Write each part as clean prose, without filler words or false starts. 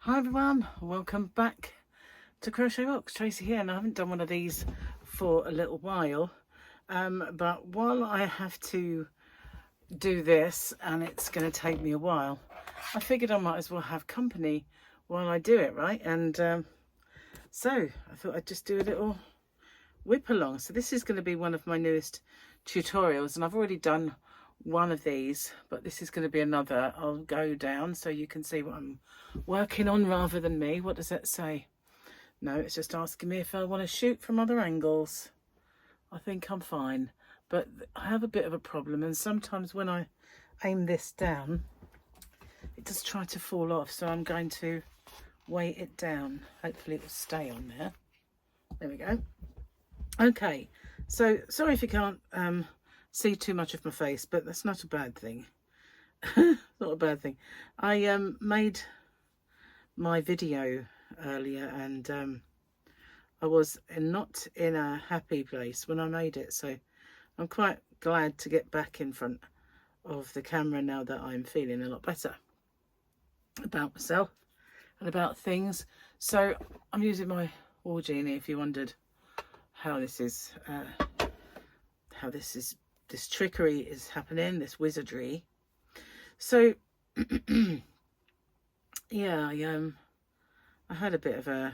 Hi everyone, welcome back to Crochet Rocks. Tracy here, and I haven't done one of these for a little while, but while I have to do this and it's going to take me a while, I figured I might as well have company while I do it, right? And so I thought I'd just do a little WIP-along. So this is going to be one of my newest tutorials, and I've already done one of these, but this is going to be another. I'll go down so you can see what I'm working on rather than me. What does that say? No, it's just asking me if I want to shoot from other angles. I think I'm fine, but I have a bit of a problem, and sometimes when I aim this down it does try to fall off, so I'm going to weight it down. Hopefully it will stay on there. There we go. Okay, so sorry if you can't see too much of my face, but that's not a bad thing. Not a bad thing. I made my video earlier, and I was not in a happy place when I made it, so I'm quite glad to get back in front of the camera now that I'm feeling a lot better about myself and about things. So I'm using my War Genie, if you wondered how this is this trickery is happening, this wizardry. So yeah, I had a bit of a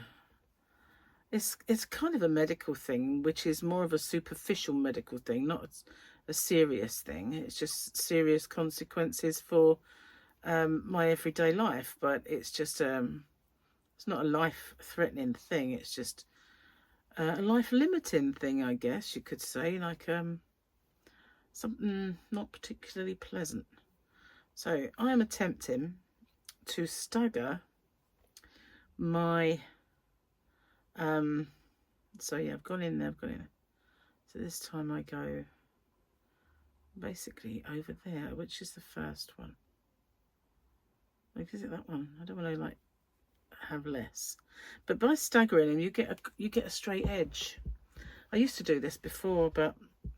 it's kind of a medical thing, which is more of a superficial medical thing, not a serious thing. It's just serious consequences for my everyday life, but it's just it's not a life-threatening thing. It's just a life-limiting thing, I guess you could say, like something not particularly pleasant. So I am attempting to stagger my so yeah, I've gone in there, so this time I go basically over there, which is the first one. Like, is it that one? I don't want to like have less, but by staggering them you get a straight edge. I used to do this before, but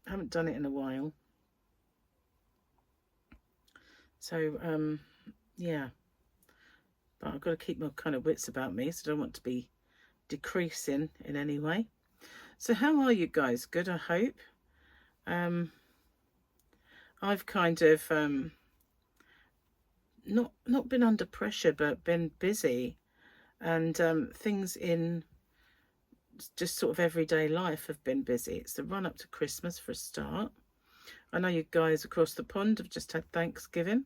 I haven't done it in a while. So yeah, but I've got to keep my kind of wits about me, so I don't want to be decreasing in any way. So how are you guys? Good, I hope. I've kind of not been under pressure, but been busy, and things in just sort of everyday life have been busy. It's the run up to Christmas for a start. I know you guys across the pond have just had Thanksgiving.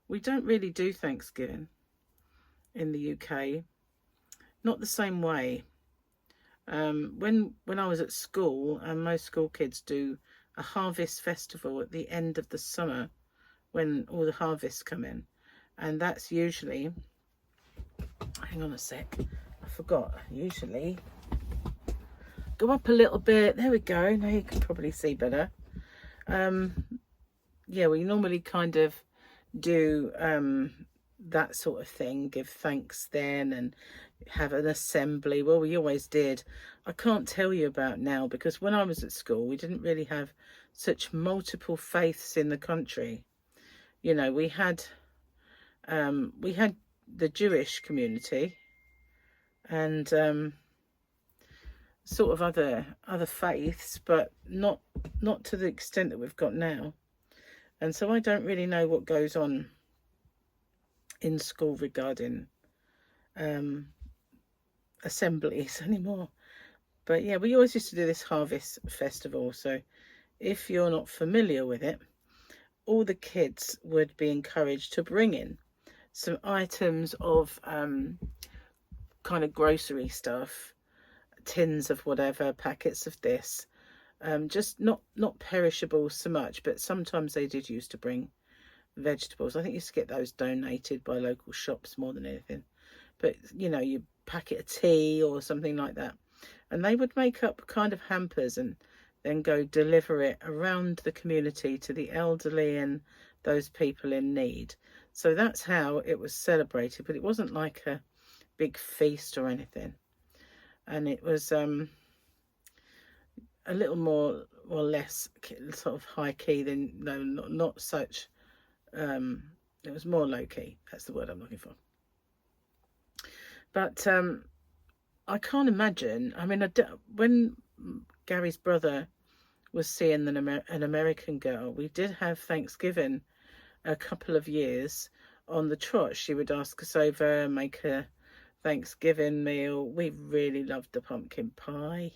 We don't really do Thanksgiving in the UK, not the same way. When I was at school, and most school kids do a harvest festival at the end of the summer when all the harvests come in, and that's usually, hang on a sec, I forgot, usually go up a little bit, there we go, now you can probably see better. Yeah, we normally kind of do that sort of thing, give thanks then, and have an assembly. Well, we always did. I can't tell you about now, because when I was at school we didn't really have such multiple faiths in the country. You know, we had the Jewish community and sort of other faiths, but not to the extent that we've got now. And so I don't really know what goes on in school regarding assemblies anymore. But yeah, we always used to do this harvest festival. So if you're not familiar with it, all the kids would be encouraged to bring in some items of kind of grocery stuff, tins of whatever, packets of this, just not perishable so much, but sometimes they did used to bring vegetables. I think you used to get those donated by local shops more than anything, but you know, you packet of tea or something like that, and they would make up kind of hampers and then go deliver it around the community to the elderly and those people in need. So that's how it was celebrated, but it wasn't like a big feast or anything, and it was a little more or less sort of high key than, no, not such, it was more low key, that's the word I'm looking for. But I can't imagine. I mean, when Gary's brother was seeing an American girl, we did have Thanksgiving a couple of years on the trot. She would ask us over, make a Thanksgiving meal. We really loved the pumpkin pie.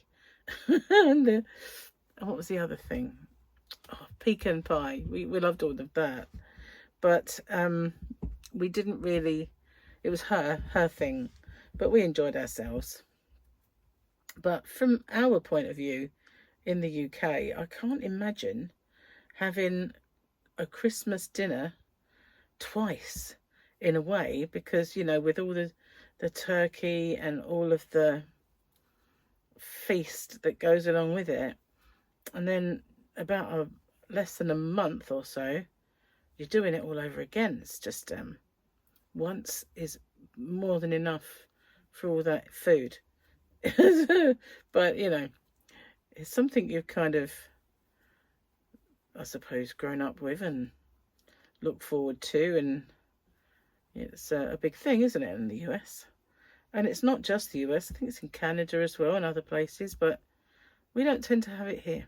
And what was the other thing? Oh, pecan pie. We loved all of that. But we didn't really, it was her thing. But we enjoyed ourselves. But from our point of view in the UK, I can't imagine having a Christmas dinner twice in a way, because, you know, with all the turkey and all of the feast that goes along with it, and then about less than a month or so, you're doing it all over again. It's just once is more than enough for all that food. But, you know, it's something you've kind of, I suppose, grown up with and look forward to, and it's a big thing, isn't it, in the US? And it's not just the US, I think it's in Canada as well and other places, but we don't tend to have it here.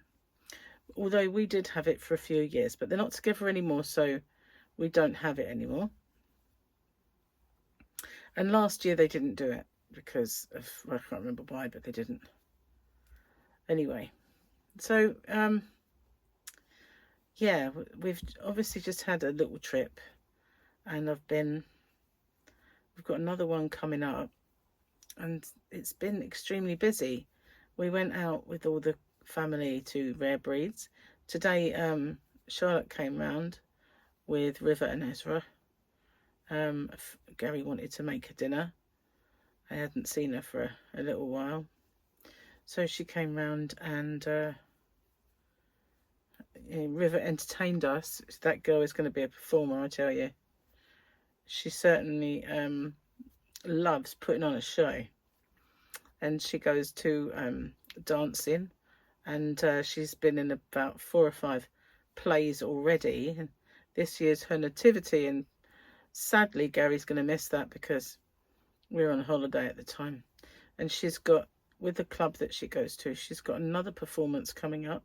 Although we did have it for a few years, but they're not together anymore, so we don't have it anymore. And last year they didn't do it because of, well, I can't remember why, but they didn't. Anyway, so yeah, we've obviously just had a little trip, and we've got another one coming up, and it's been extremely busy. We went out with all the family to Rare Breeds. Today, Charlotte came round with River and Ezra. Gary wanted to make a dinner. I hadn't seen her for a little while. So she came round, and River entertained us. That girl is going to be a performer, I tell you. She certainly loves putting on a show. And she goes to dancing, and she's been in about 4 or 5 plays already. And this year's her nativity, and sadly Gary's going to miss that because we're on holiday at the time. And she's got, with the club that she goes to, she's got another performance coming up,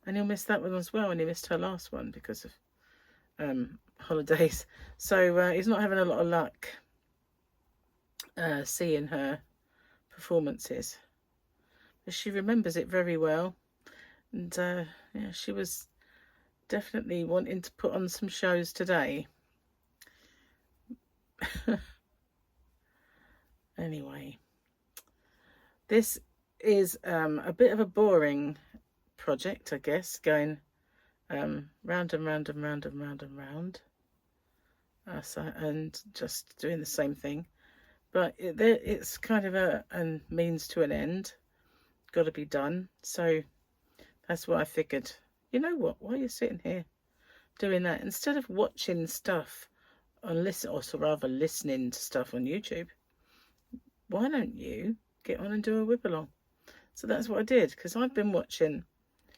and he'll miss that one as well. And he missed her last one because of holidays. So he's not having a lot of luck seeing her performances. But she remembers it very well. And yeah, she was definitely wanting to put on some shows today. Anyway, this is a bit of a boring project, I guess, going round and round and round and round and round, and just doing the same thing. But it's kind of a means to an end, got to be done. So that's what I figured. You know what? While you're sitting here doing that, instead of watching stuff on listening to stuff on YouTube, why don't you get on and do a WIP-along? So that's what I did, because I've been watching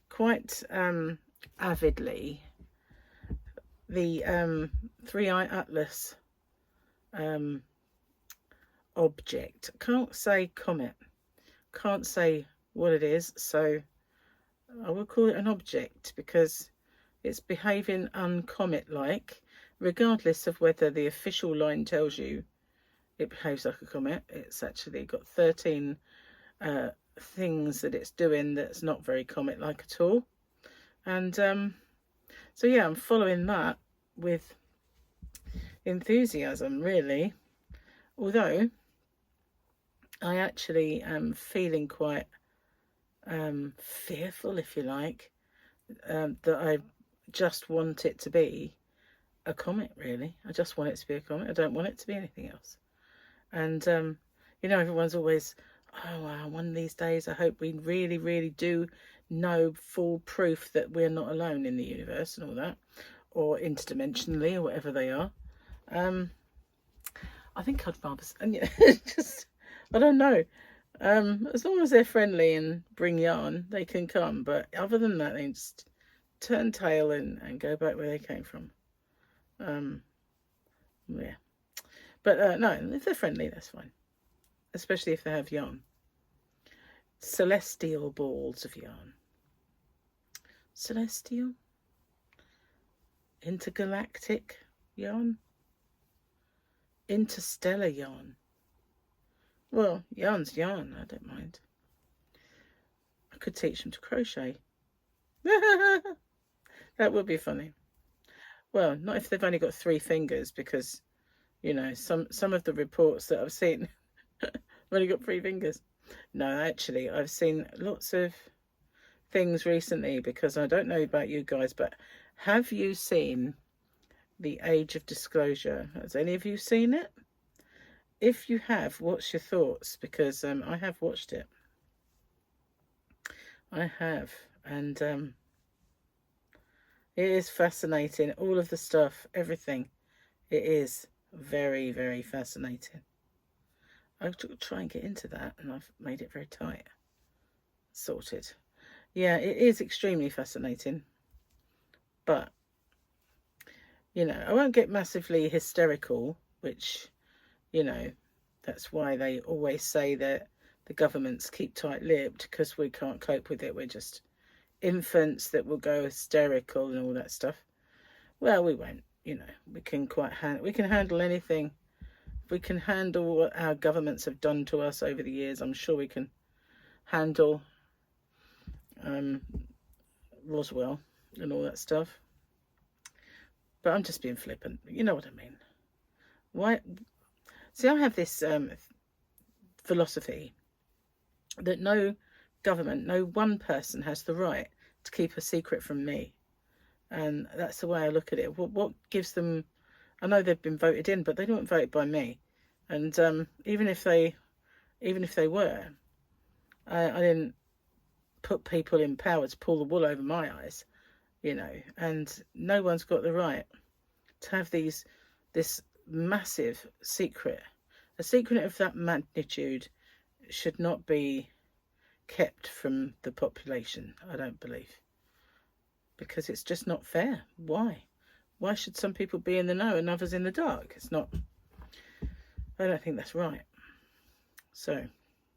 quite avidly the 3i Atlas object. Can't say comet, can't say what it is, so I will call it an object because it's behaving uncomet-like, regardless of whether the official line tells you it behaves like a comet. It's actually got 13 things that it's doing that's not very comet-like at all. And so yeah, I'm following that with enthusiasm, really. Although I actually am feeling quite fearful, if you like, that I just want it to be a comet, really. I just want it to be a comet. I don't want it to be anything else. And you know, everyone's always, oh wow, one of these days I hope we really, really do know full proof that we're not alone in the universe and all that, or interdimensionally, or whatever they are. I think I'd rather, and yeah, just, I don't know. As long as they're friendly and bring yarn, they can come. But other than that, they just turn tail and go back where they came from. Yeah. But no, if they're friendly, that's fine. especially if they have yarn. Celestial balls of yarn. Celestial? Intergalactic yarn? Interstellar yarn? Well, yarn's yarn, I don't mind. I could teach them to crochet. That would be funny. Well, not if they've only got 3 fingers, because, you know, some of the reports that I've seen have only got 3 fingers. No, actually, I've seen lots of things recently, because I don't know about you guys, but have you seen The Age of Disclosure? Has any of you seen it? If you have, what's your thoughts? Because I have watched it. I have, and it is fascinating. All of the stuff, everything. It is very, very fascinating. I'll try and get into that, and I've made it very tight. Sorted. Yeah, it is extremely fascinating. But, you know, I won't get massively hysterical, which, you know, that's why they always say that the governments keep tight-lipped, because we can't cope with it. We're just infants that will go hysterical and all that stuff. Well, we won't. You know, we can handle anything. We can handle what our governments have done to us over the years. I'm sure we can handle Roswell and all that stuff. But I'm just being flippant. You know what I mean? Why? See, I have this philosophy that no government, no one person has the right to keep a secret from me. And that's the way I look at it. What gives them... I know they've been voted in, but they weren't voted by me. And even if they were, I didn't put people in power to pull the wool over my eyes, you know. And no one's got the right to have this massive secret. A secret of that magnitude should not be kept from the population, I don't believe. Because it's just not fair. Why? Why should some people be in the know and others in the dark? It's not... I don't think that's right. So,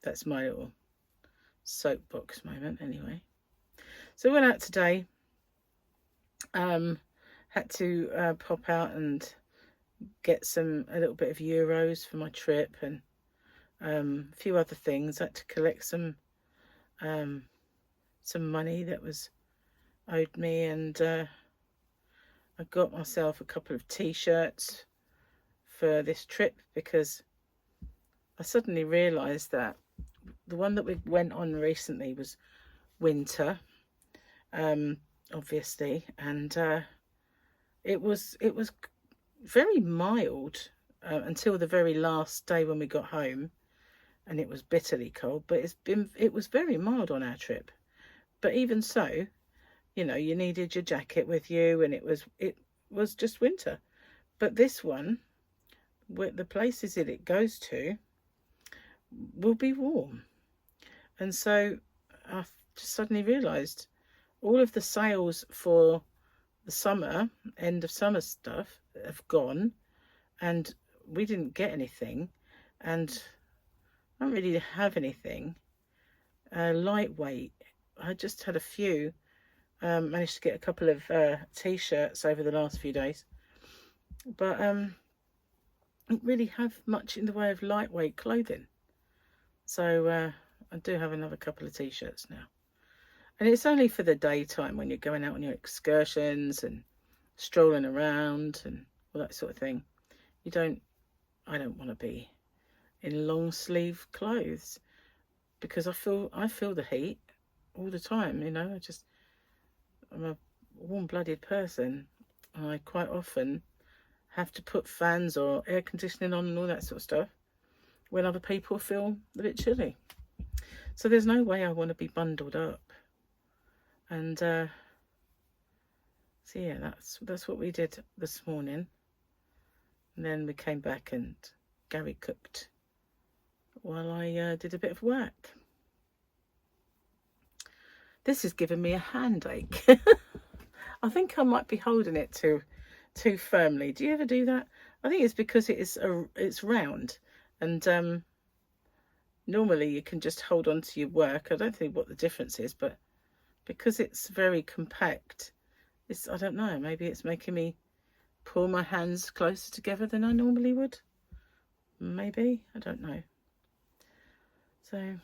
that's my little soapbox moment, anyway. So, we went out today. Had to pop out and get a little bit of euros for my trip, and a few other things. I had to collect some money that was owed me, and I got myself a couple of t-shirts for this trip, because I suddenly realised that the one that we went on recently was winter, obviously, and it was very mild until the very last day when we got home, and it was bitterly cold. But it was very mild on our trip. But even so, you know, you needed your jacket with you, and it was just winter. But this one, the places that it goes to, will be warm. And so I just suddenly realised all of the sales for the summer, end of summer stuff, have gone, and we didn't get anything, and I don't really have anything lightweight. I just had a few. Managed to get a couple of t-shirts over the last few days, but I don't really have much in the way of lightweight clothing. So I do have another couple of t-shirts now, and it's only for the daytime when you're going out on your excursions and strolling around and all that sort of thing. I don't want to be in long sleeve clothes, because I feel the heat all the time, you know. I'm a warm-blooded person, and I quite often have to put fans or air conditioning on and all that sort of stuff when other people feel a bit chilly. So there's no way I want to be bundled up. And so yeah, that's what we did this morning. And then we came back and Gary cooked while I did a bit of work. This is giving me a handache. I think I might be holding it too firmly. Do you ever do that? I think it's because it's round, and normally you can just hold on to your work. I don't think what the difference is, but because it's very compact, it's, I don't know, maybe it's making me pull my hands closer together than I normally would. Maybe, I don't know. So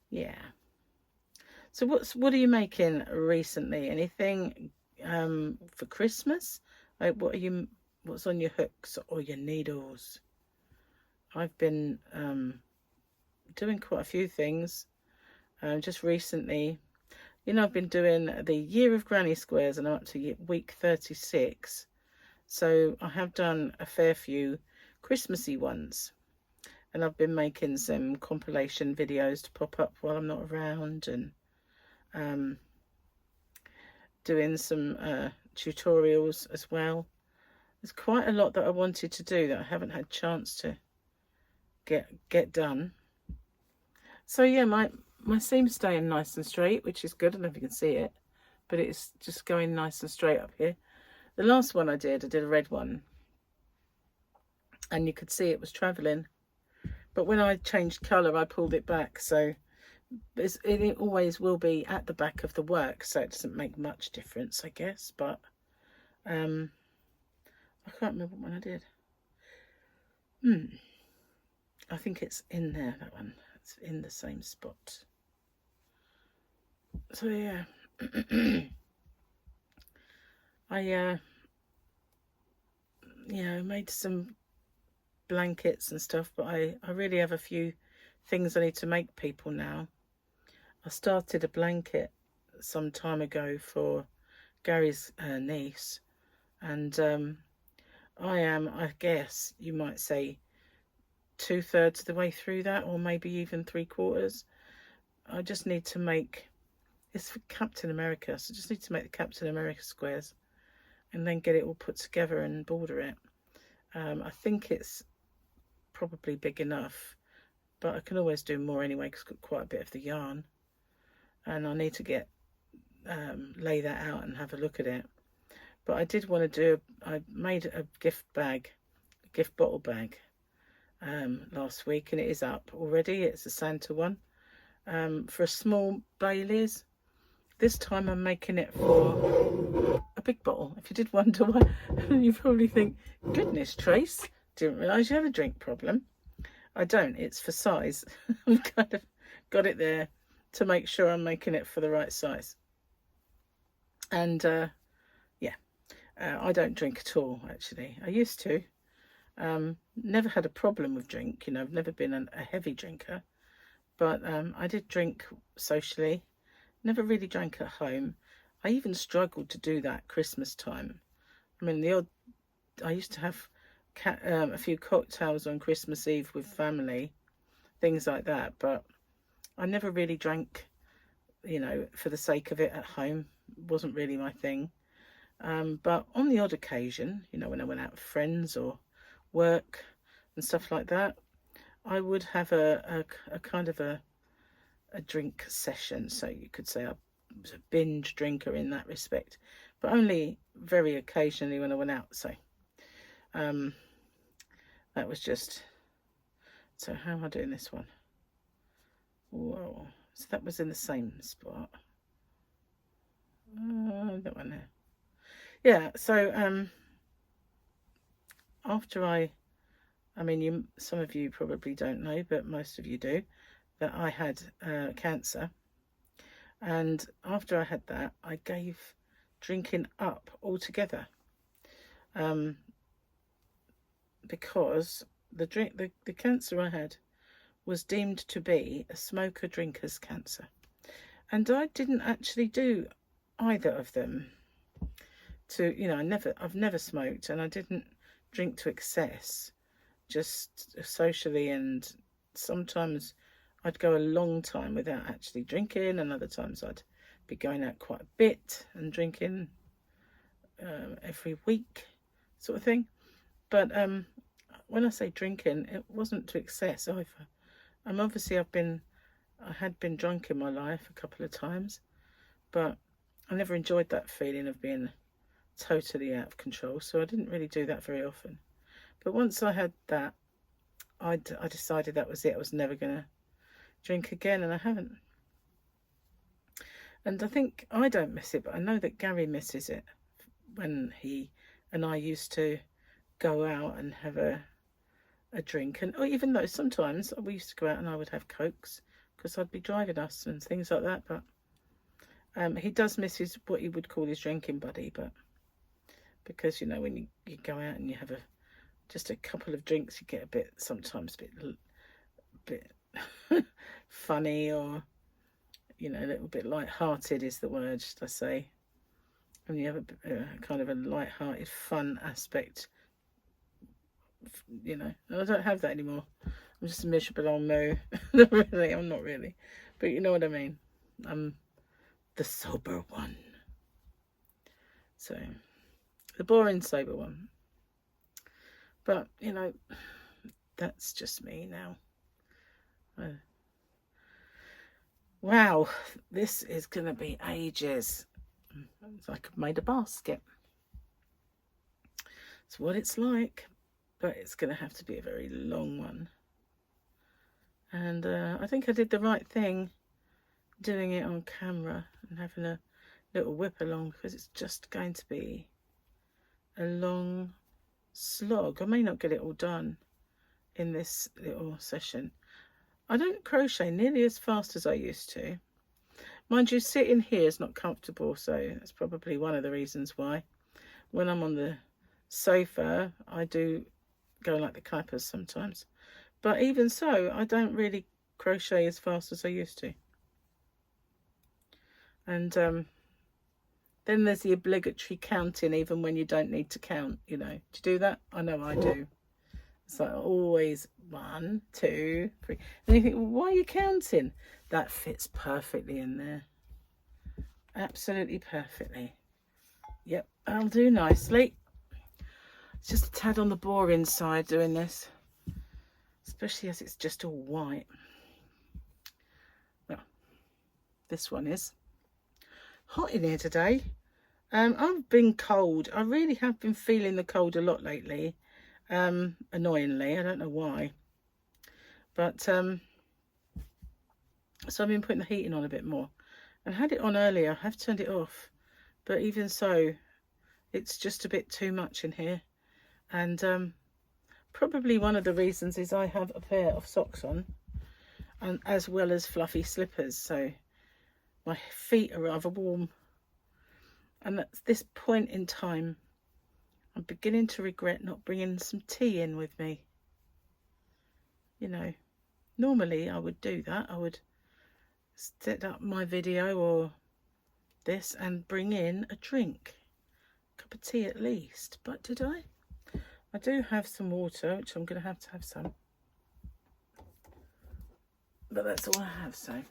yeah. So what are you making recently? Anything for Christmas? Like what's on your hooks or your needles? I've been doing quite a few things just recently. You know, I've been doing the Year of Granny Squares and I'm up to week 36. So I have done a fair few Christmassy ones. And I've been making some compilation videos to pop up while I'm not around, and doing some tutorials as well. There's quite a lot that I wanted to do that I haven't had chance to get done. So yeah, my seam's staying nice and straight, which is good. I don't know if you can see it, but it's just going nice and straight up here. The last one I did a red one, and you could see it was travelling. But when I changed colour, I pulled it back, so it always will be at the back of the work, so it doesn't make much difference, I guess. But I can't remember what one I did. I think it's in there, that one. It's in the same spot. So yeah. I made some blankets and stuff, but I really have a few things I need to make people now. I started a blanket some time ago for Gary's niece, and I guess you might say 2/3 of the way through that, or maybe even 3/4. I just need to make, it's for Captain America, so I just need to make the Captain America squares and then get it all put together and border it. I think it's probably big enough, but I can always do more anyway because I've got quite a bit of the yarn, and I need to get lay that out and have a look at it. But I did want to do, I made a gift bottle bag last week, and it is up already. It's a Santa one for a small Baileys. This time I'm making it for a big bottle. If you did wonder why, you probably think, goodness, Trace, didn't realise you had a drink problem. I don't, it's for size. I've kind of got it there to make sure I'm making it for the right size. And I don't drink at all, actually. I used to. Never had a problem with drink, you know, I've never been a heavy drinker. But I did drink socially. Never really drank at home. I even struggled to do that Christmas time. I mean, I used to have a few cocktails on Christmas Eve with family, things like that. But I never really drank, you know, for the sake of it at home. It wasn't really my thing. But on the odd occasion, you know, when I went out with friends or work and stuff like that, I would have a kind of a drink session. So you could say I was a binge drinker in that respect, but only very occasionally when I went out. So that was just, so how am I doing this one? Whoa, so that was in the same spot. That one there. Yeah, so after I mean, some of you probably don't know, but most of you do, that I had cancer. And after I had that, I gave drinking up altogether, because the cancer I had was deemed to be a smoker drinker's cancer, and I didn't actually do either of them. To, you know, I've never smoked, and I didn't drink to excess, just socially, and sometimes I'd go a long time without actually drinking, and other times I'd be going out quite a bit and drinking every week, sort of thing. But when I say drinking, it wasn't to excess either. Obviously I had been drunk in my life a couple of times, but I never enjoyed that feeling of being totally out of control, so I didn't really do that very often. But once I had that, I decided that was it. I was never going to drink again, and I haven't. And I think I don't miss it, but I know that Gary misses it when he and I used to go out and have a drink. And even though sometimes we used to go out and I would have Cokes because I'd be driving us and things like that. But he does miss what he would call his drinking buddy. But because, you know, when you go out and you have just a couple of drinks, you get sometimes a bit funny, or, you know, a little bit light-hearted is the word, should I say. And you have a kind of a light-hearted, fun aspect, you know. And I don't have that anymore. I'm just a miserable old moo. Not really, I'm not really. But you know what I mean. I'm the sober one. So, the boring sober one. But, you know, that's just me now. Wow, this is going to be ages. It's like I've made a basket. It's what it's like, but it's going to have to be a very long one. And I think I did the right thing doing it on camera and having a little WIP-along, because it's just going to be a long slog. I may not get it all done in this little session. I don't crochet nearly as fast as I used to. Mind you, sitting here is not comfortable, so that's probably one of the reasons why. When I'm on the sofa, I do go like the cuppas sometimes. But even so, I don't really crochet as fast as I used to. And then there's the obligatory counting, even when you don't need to count, you know. Do you do that? I know I do. It's like always 1, 2, 3. And you think, well, why are you counting? That fits perfectly in there. Absolutely perfectly. Yep, I'll do nicely. It's just a tad on the boring side doing this, especially as it's just all white. Well, this one is hot in here today. I've been cold. I really have been feeling the cold a lot lately. Annoyingly, I don't know why, but so I've been putting the heating on a bit more, and had it on earlier. I have turned it off, but even so, it's just a bit too much in here. And probably one of the reasons is I have a pair of socks on, and as well as fluffy slippers, so my feet are rather warm. And at this point in time, I'm beginning to regret not bringing some tea in with me. You know, normally I would do that. I would set up my video or this and bring in a drink. A cup of tea at least. But did I? I do have some water, which I'm going to have some. But that's all I have, so.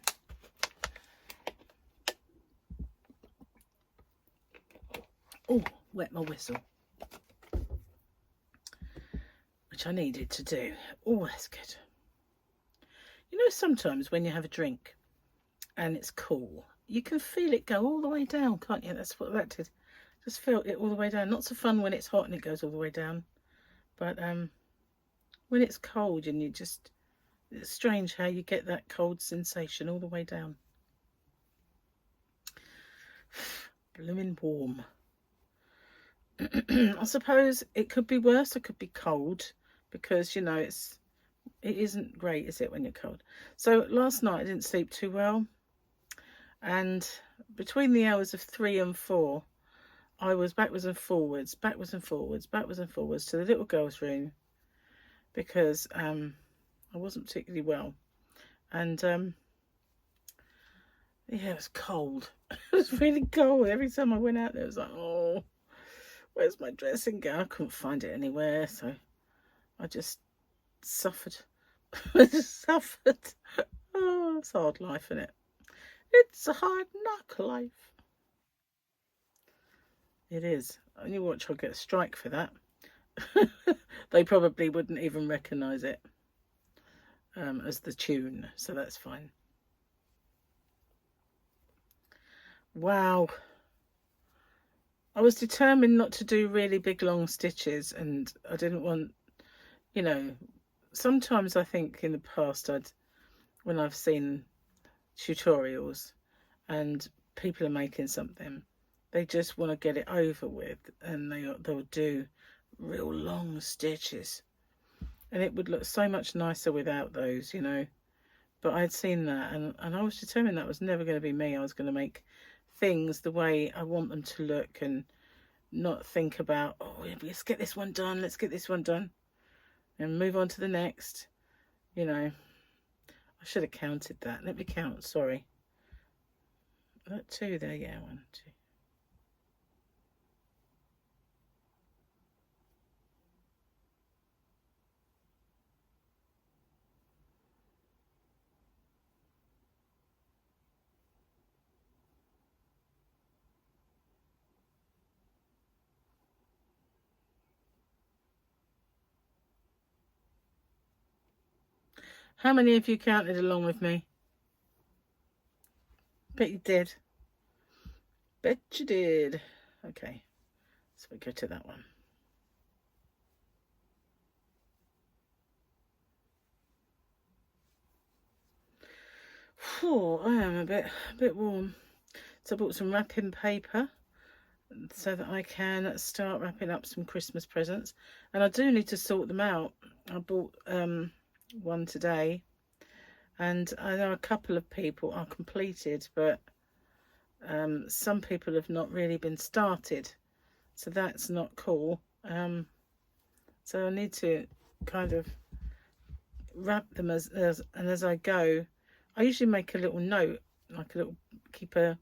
Oh, wet my whistle. Which I needed to do. Oh, that's good. You know, sometimes when you have a drink and it's cool, you can feel it go all the way down, can't you? That's what that did. Just felt it all the way down. Not so fun when it's hot and it goes all the way down. But when it's cold and it's strange how you get that cold sensation all the way down. Blooming warm. I suppose it could be worse. It could be cold, because, you know, it isn't great, is it, when you're cold? So last night I didn't sleep too well, and between the hours of 3 and 4 I was backwards and forwards to the little girl's room, because I wasn't particularly well, and yeah, it was cold. It was really cold. Every time I went out there, it was like, oh, where's my dressing gown? I couldn't find it anywhere, so I just suffered. I just suffered. Oh, it's a hard life, isn't it? It's a hard knock life. It is. And you watch, I'll get a strike for that. They probably wouldn't even recognise it as the tune, so that's fine. Wow. I was determined not to do really big long stitches, and I didn't want, you know, sometimes I think in the past when I've seen tutorials and people are making something, they just want to get it over with, and they'll do real long stitches, and it would look so much nicer without those, you know. But I'd seen that, and I was determined that was never going to be me. I was going to make things the way I want them to look, and not think about, oh, let's get this one done, let's get this one done, and move on to the next, you know. I should have counted that. Let me count, sorry. That 2 there, yeah, 1, 2. How many of you counted along with me? Bet you did. Bet you did. Okay, so we go to that one. Whew, I am a bit warm. So I bought some wrapping paper so that I can start wrapping up some Christmas presents. And I do need to sort them out. I bought one today, and I know a couple of people are completed, but some people have not really been started, so that's not cool. So I need to kind of wrap them as I go. I usually make a little note, like keep a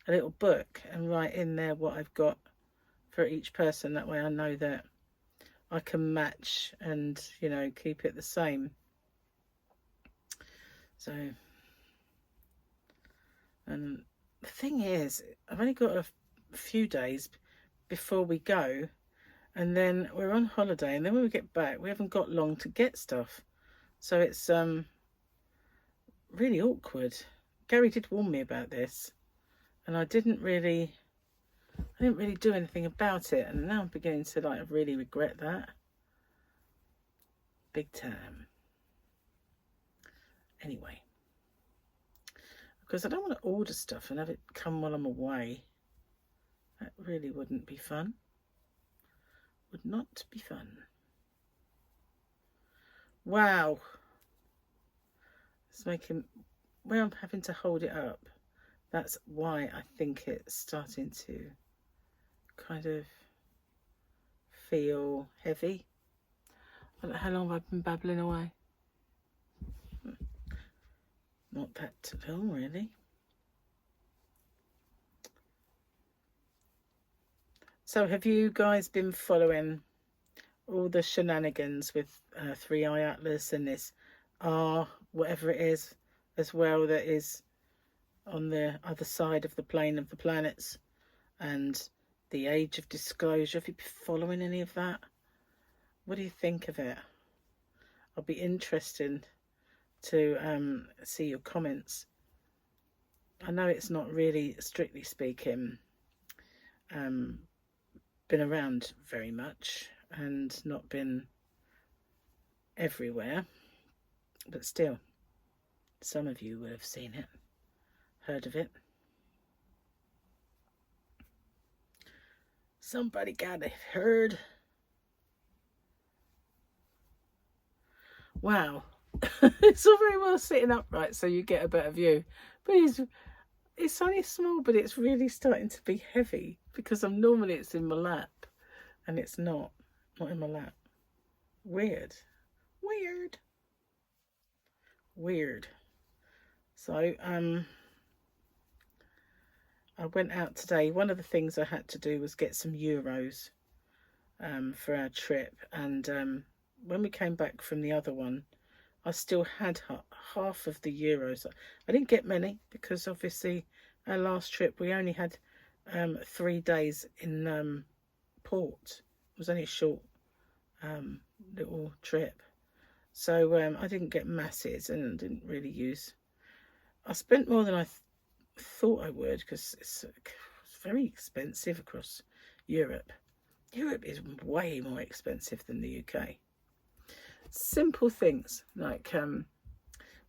little book, and write in there what I've got for each person. That way I know that I can match and, you know, keep it the same. So, and the thing is, I've only got a few days before we go, and then we're on holiday, and then when we get back we haven't got long to get stuff, so it's really awkward. Gary did warn me about this, and I didn't really do anything about it, and now I'm beginning to like really regret that big time. Anyway, because I don't want to order stuff and have it come while I'm away. That really wouldn't be fun. Would not be fun. Wow. It's making, where I'm having to hold it up, that's why I think it's starting to kind of feel heavy. I don't know how long have I been babbling away. Not that long, really. So have you guys been following all the shenanigans with 3i Atlas and this whatever it is as well, that is on the other side of the plane of the planets, and the age of disclosure? Have you been following any of that? What do you think of it? I'll be interested to see your comments. I know it's not really, strictly speaking, been around very much and not been everywhere, but still, some of you will have seen it, heard of it. Somebody got it heard. Wow. It's all very well sitting upright so you get a better view, but it's only small, but it's really starting to be heavy, because normally it's in my lap, and it's not in my lap. Weird. So I went out today. One of the things I had to do was get some euros for our trip, and when we came back from the other one, I still had half of the euros. I didn't get many, because obviously our last trip we only had 3 days in port. It was only a short little trip, so I didn't get masses and didn't really use. I spent more than I thought I would, because it's very expensive across Europe. Europe is way more expensive than the UK. simple things like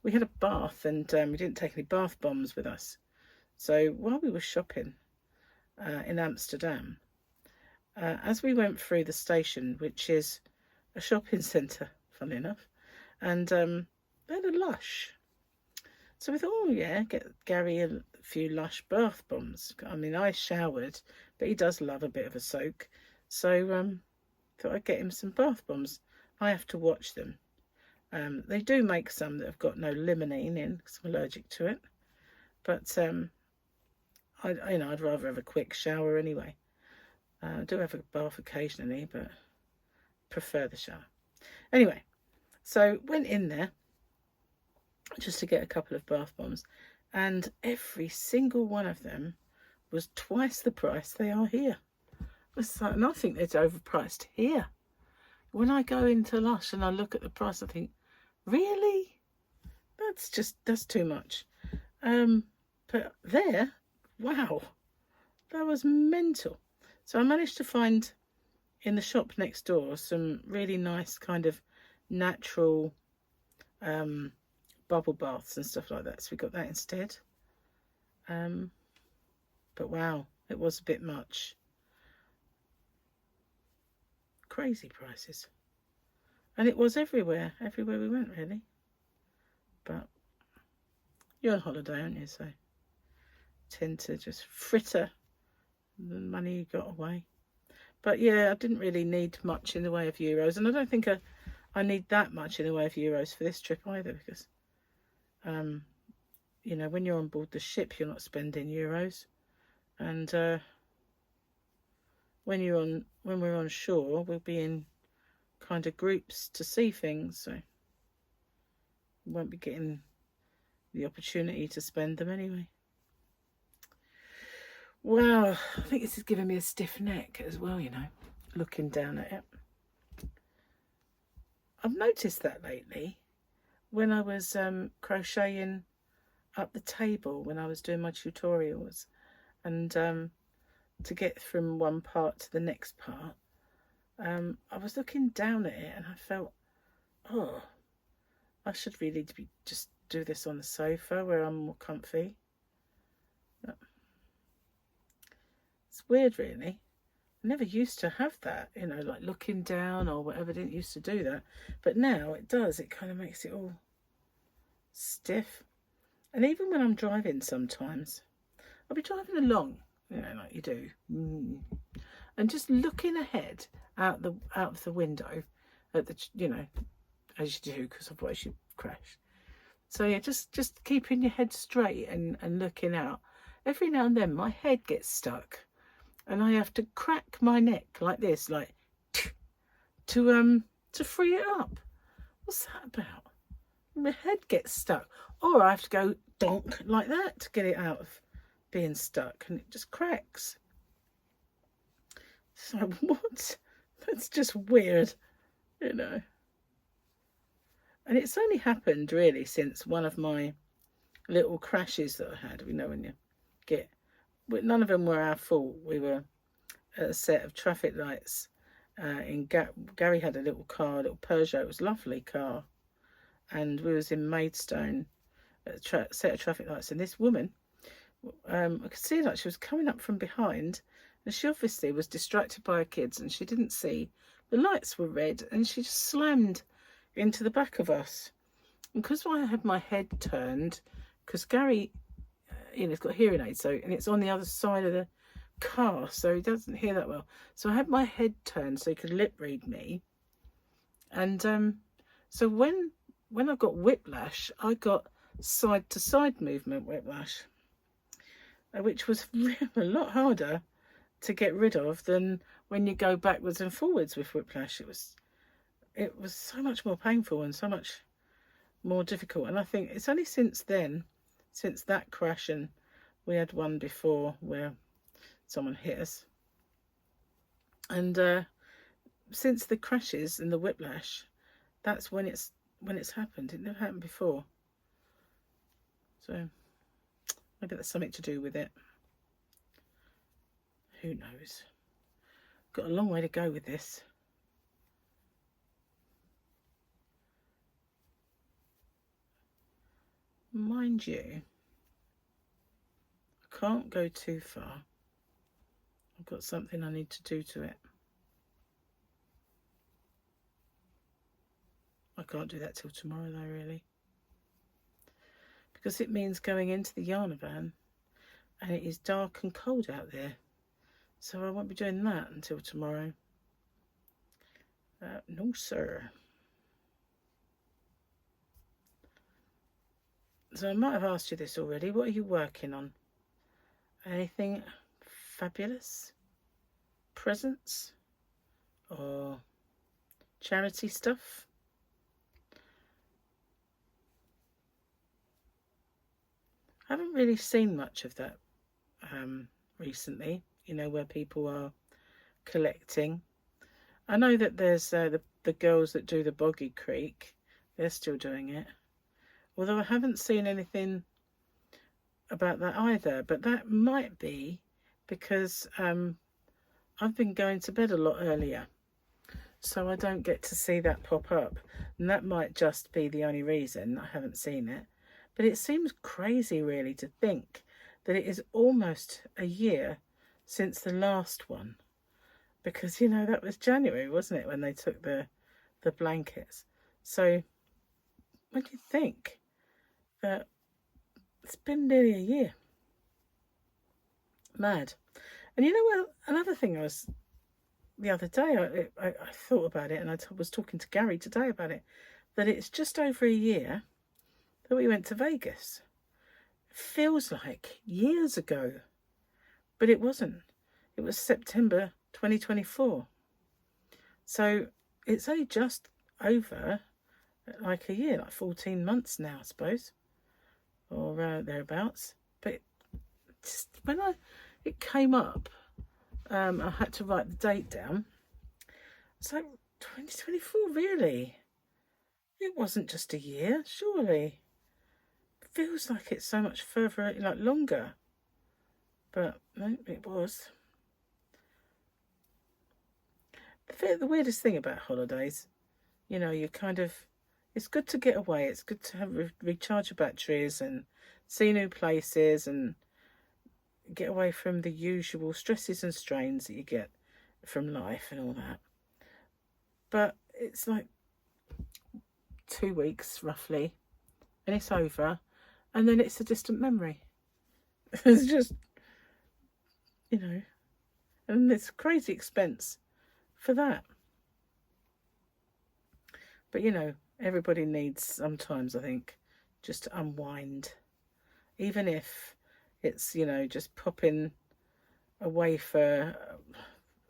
we had a bath, and we didn't take any bath bombs with us. So while we were shopping in Amsterdam, as we went through the station, which is a shopping centre, funnily enough, and they had a Lush. So we thought, oh yeah, get Gary a few Lush bath bombs. I mean, I showered, but he does love a bit of a soak. So thought I'd get him some bath bombs. I have to watch them. They do make some that have got no limonene in because I'm allergic to it. But I'd rather have a quick shower anyway. I do have a bath occasionally, but prefer the shower. Anyway, so went in there just to get a couple of bath bombs, and every single one of them was twice the price they are here. And I think they're overpriced here. When I go into Lush and I look at the price, I think, really? That's too much. But there, wow, that was mental. So I managed to find in the shop next door some really nice kind of natural bubble baths and stuff like that. So we got that instead. But wow, it was a bit much. Crazy prices. And it was everywhere we went, really. But you're on holiday, aren't you? So tend to just fritter the money you got away. But yeah, I didn't really need much in the way of euros, and I don't think I need that much in the way of euros for this trip either, because you know, when you're on board the ship, you're not spending euros, and when we're on shore, we'll be in kind of groups to see things, so we won't be getting the opportunity to spend them anyway. Wow, I think this is giving me a stiff neck as well, you know, looking down at it. I've noticed that lately when I was crocheting up the table when I was doing my tutorials, and to get from one part to the next part, I was looking down at it and I felt, oh, I should really just do this on the sofa where I'm more comfy. It's weird, really. I never used to have that, you know, like looking down or whatever. I didn't used to do that, but now it does. It kind of makes it all stiff. And even when I'm driving, sometimes I'll be driving along, you know, like you do, and just looking ahead out of the window at the, you know, as you do, because otherwise you crash. So yeah, just keeping your head straight and looking out. Every now and then my head gets stuck, and I have to crack my neck like this, like to free it up. What's that about? My head gets stuck, or I have to go donk like that to get it out of being stuck, and it just cracks. So what? That's just weird, you know. And it's only happened really since one of my little crashes that I had. You know, when you get, none of them were our fault. We were at a set of traffic lights Gary had a little car, a little Peugeot. It was a lovely car, and we was in Maidstone at a set of traffic lights, and this woman, I could see that she was coming up from behind, and she obviously was distracted by her kids, and she didn't see the lights were red, and she just slammed into the back of us. And because I had my head turned, because Gary, you know, he's got hearing aids, so, and it's on the other side of the car, so he doesn't hear that well. So I had my head turned so he could lip read me. And so when I got whiplash, I got side to side movement whiplash, which was a lot harder to get rid of than when you go backwards and forwards with whiplash. It was so much more painful and so much more difficult. And I think it's only since then, since that crash, and we had one before where someone hit us, and since the crashes and the whiplash, that's when it's happened. It never happened before. So maybe that's something to do with it. Who knows? Got a long way to go with this. mind you, I can't go too far. I've got something I need to do to it. I can't do that till tomorrow though, really, because it means going into the yarn van and it is dark and cold out there, so I won't be doing that until tomorrow. No sir. So I might have asked you this already. What are you working on? Anything fabulous? Presents or charity stuff? I haven't really seen much of that recently, you know, where people are collecting. I know that there's the girls that do the Boggy Creek, they're still doing it. Although I haven't seen anything about that either, but that might be because I've been going to bed a lot earlier, so I don't get to see that pop up, and that might just be the only reason I haven't seen it. But it seems crazy really to think that it is almost a year since the last one, because you know that was January, wasn't it, when they took the blankets. So when you think that it's been nearly a year, mad. And you know what, another thing I was, the other day I thought about it, and I was talking to Gary today about it, that it's just over a year that we went to Vegas. It feels like years ago, but it wasn't. It was September 2024. So it's only just over like a year, like 14 months now, I suppose, or thereabouts. But just when it came up, I had to write the date down. It's like 2024, really? It wasn't just a year, surely. It feels like it's so much further, like longer. But no, it was. The weirdest thing about holidays, you know, you kind of, it's good to get away. It's good to have recharge your batteries and see new places and get away from the usual stresses and strains that you get from life and all that. But it's like 2 weeks roughly, and it's over, and then it's a distant memory. It's just, you know, and it's crazy expense for that. But you know, everybody needs sometimes, I think, just to unwind, even if it's, you know, just popping away for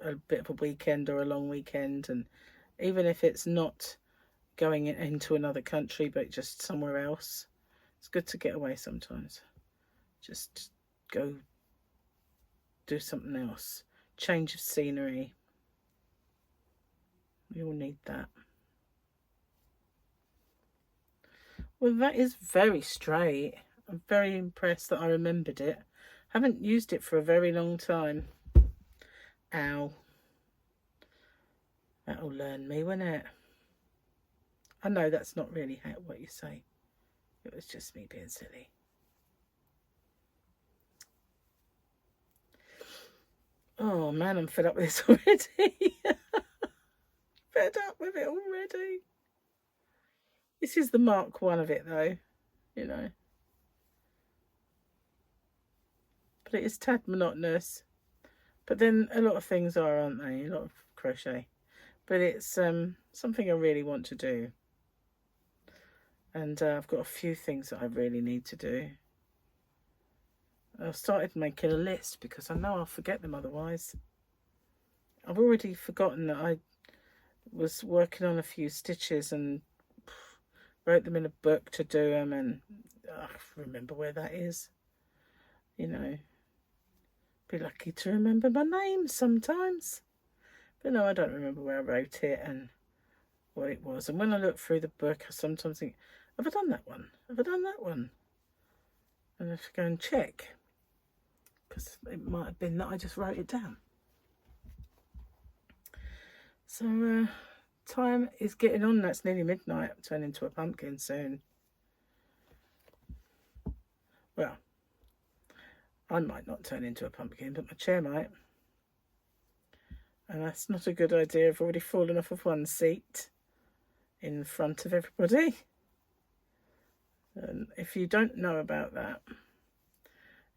a bit of a weekend or a long weekend, and even if it's not going into another country but just somewhere else, it's good to get away sometimes. Just go do something else, change of scenery. We all need that. Well, that is very straight. I'm very impressed that I remembered it. Haven't used it for a very long time. Ow. That'll learn me, won't it? I know that's not really what you say. It was just me being silly. Oh man, I'm fed up with this already. Fed up with it already. This is the Mark 1 of it though, you know. But it is tad monotonous. But then a lot of things are, aren't they? A lot of crochet. But it's something I really want to do. And I've got a few things that I really need to do. I've started making a list because I know I'll forget them otherwise. I've already forgotten that I was working on a few stitches and wrote them in a book to do them, and I remember where that is. You know, be lucky to remember my name sometimes. But no, I don't remember where I wrote it and what it was. And when I look through the book, I sometimes think, have I done that one? Have I done that one? And I have to go and check, because it might have been that I just wrote it down. So time is getting on. That's nearly midnight. I'm turning into a pumpkin soon. Well, I might not turn into a pumpkin, but my chair might. And that's not a good idea. I've already fallen off of one seat in front of everybody. And if you don't know about that,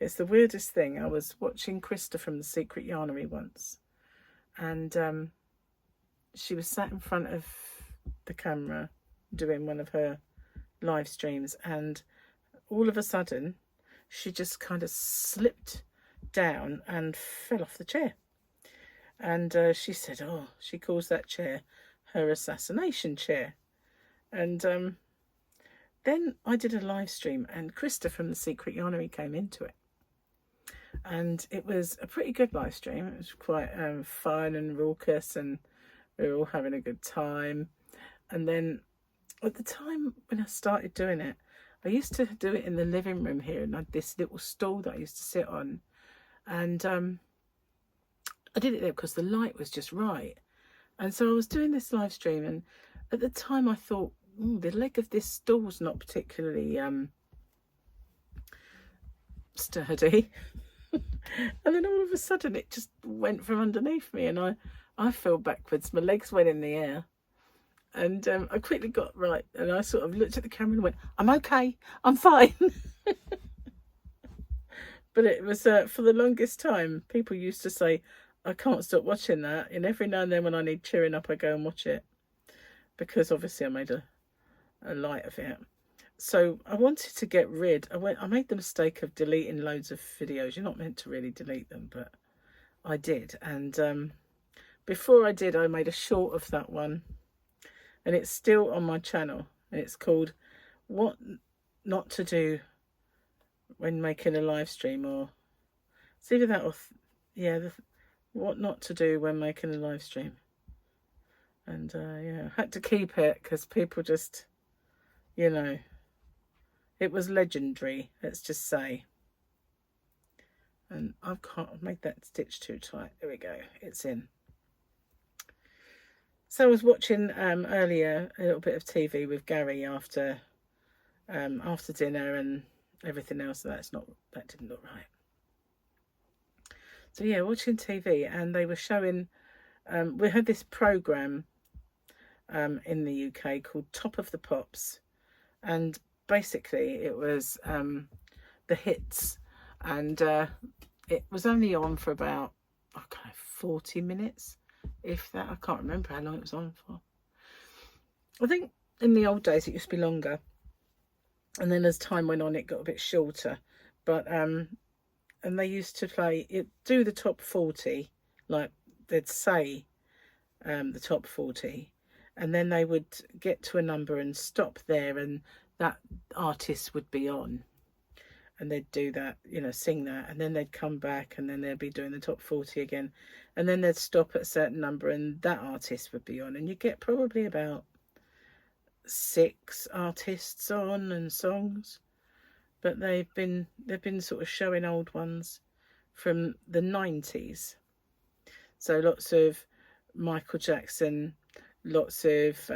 it's the weirdest thing. I was watching Krista from the Secret Yarnery once, and she was sat in front of the camera doing one of her live streams, and all of a sudden she just kind of slipped down and fell off the chair. And she said, oh, she calls that chair her assassination chair. And then I did a live stream, and Krista from the Secret Yarnery came into it. And it was a pretty good live stream. It was quite fun and raucous, and we were all having a good time. And then at the time when I started doing it, I used to do it in the living room here, and I had this little stool that I used to sit on. And I did it there because the light was just right. And so I was doing this live stream, and at the time I thought, the leg of this stool's not particularly sturdy. And then all of a sudden it just went from underneath me, and I fell backwards. My legs went in the air, and I quickly got right, and I sort of looked at the camera and went, I'm okay, I'm fine. But it was for the longest time, people used to say, I can't stop watching that, and every now and then when I need cheering up, I go and watch it, because obviously I made a light of it. So I wanted to get rid. I made the mistake of deleting loads of videos. You're not meant to really delete them, but I did. And before I did, I made a short of that one, and it's still on my channel, and it's called What Not to Do When Making a Live Stream, or it's either that or What Not to Do When Making a Live Stream. And yeah, I had to keep it because people just, you know, it was legendary, let's just say. And I've made that stitch too tight. There we go, it's in. So I was watching earlier a little bit of TV with Gary after dinner and everything else. That didn't look right. So yeah, watching TV, and they were showing, we had this programme in the UK called Top of the Pops, and basically it was the hits, and it was only on for about 40 minutes, if that. I can't remember how long it was on for. I think in the old days it used to be longer, and then as time went on it got a bit shorter, but and they used to do the top 40, like they'd say the top 40, and then they would get to a number and stop there, and that artist would be on, and they'd do that, you know, sing that, and then they'd come back, and then they'd be doing the top 40 again, and then they'd stop at a certain number and that artist would be on, and you get probably about 6 artists on and songs. But they've been sort of showing old ones from the 90s. So lots of Michael Jackson, lots of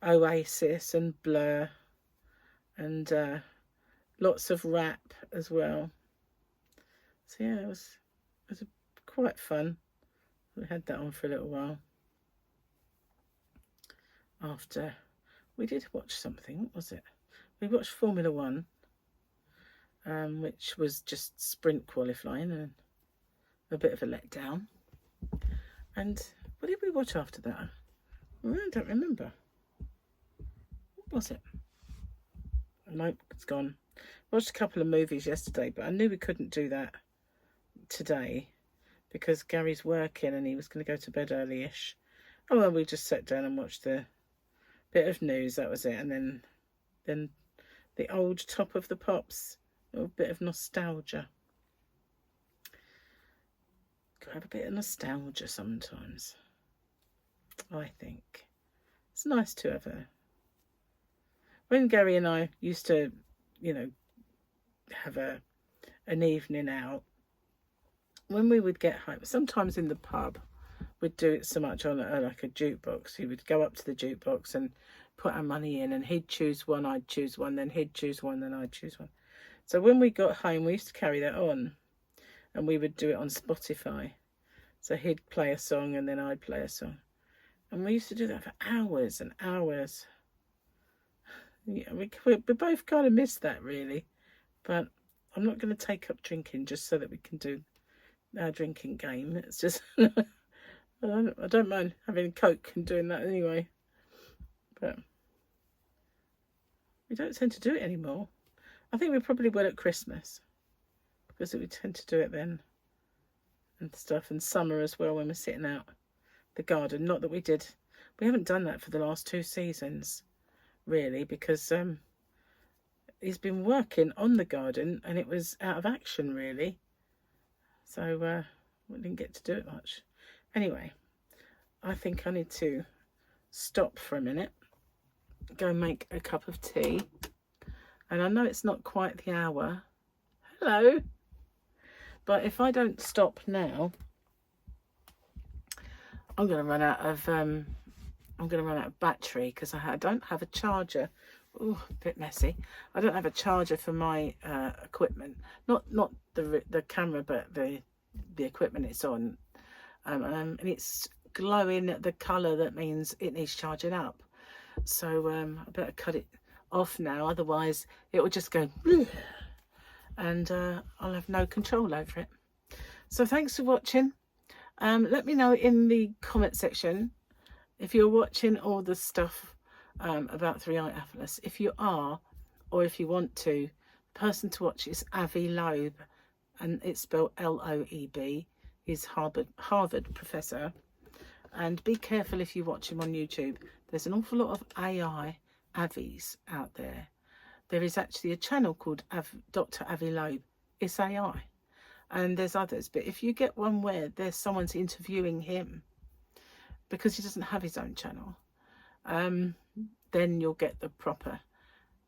Oasis and Blur, and lots of rap as well. So yeah, it was quite fun. We had that on for a little while. After we did watch something, what was it? We watched Formula 1, which was just sprint qualifying and a bit of a letdown. And what did we watch after that? I don't remember. What was it? Nope, it's gone. Watched a couple of movies yesterday, but I knew we couldn't do that today because Gary's working and he was going to go to bed early-ish. Oh, well, we just sat down and watched the bit of news, that was it. And then the old Top of the Pops, a little bit of nostalgia. Gotta have a bit of nostalgia sometimes, I think. It's nice to have when Gary and I used to, you know, have an evening out, when we would get home, sometimes in the pub, we'd do it so much on like a jukebox. He would go up to the jukebox and put our money in, and he'd choose one, I'd choose one, then he'd choose one, then I'd choose one. So when we got home, we used to carry that on, and we would do it on Spotify. So he'd play a song and then I'd play a song. And we used to do that for hours and hours. Yeah, we both kind of miss that, really. But I'm not going to take up drinking just so that we can do our drinking game. It's just, I don't mind having a Coke and doing that anyway. But we don't tend to do it anymore. I think we probably will at Christmas, because we tend to do it then and stuff, and summer as well when we're sitting out the garden. Not that we haven't done that for the last 2 seasons, really, because he's been working on the garden and it was out of action, really. So we didn't get to do it much. Anyway, I think I need to stop for a minute, go make a cup of tea. And I know it's not quite the hour. Hello. But if I don't stop now, I'm going to run out of battery, because I don't have a charger. Oh, a bit messy. I don't have a charger for my equipment. Not the camera, but the equipment it's on. And it's glowing the colour that means it needs charging up. So I better cut it off now, otherwise it will just go and I'll have no control over it. So thanks for watching. Let me know in the comment section if you're watching all the stuff about Three-Eyed Atlas. If you are, or if you want to, the person to watch is Avi Loeb, and it's spelled Loeb. He's Harvard professor. And be careful if you watch him on YouTube. There's an awful lot of AI Avis out there. There is actually a channel called Dr. Avi Loeb. It's AI. And there's others. But if you get one where there's someone's interviewing him, because he doesn't have his own channel, then you'll get the proper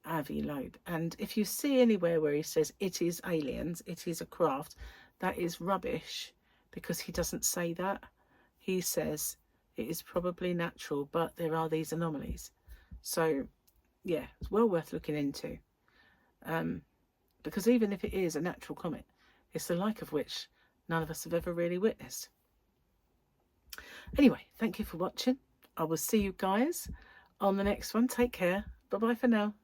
Avi Loeb. And if you see anywhere where he says it is aliens, it is a craft, that is rubbish, because he doesn't say that. He says it is probably natural, but there are these anomalies. So yeah, it's well worth looking into, because even if it is a natural comet, it's the like of which none of us have ever really witnessed. Anyway, thank you for watching. I will see you guys on the next one. Take care. Bye bye for now.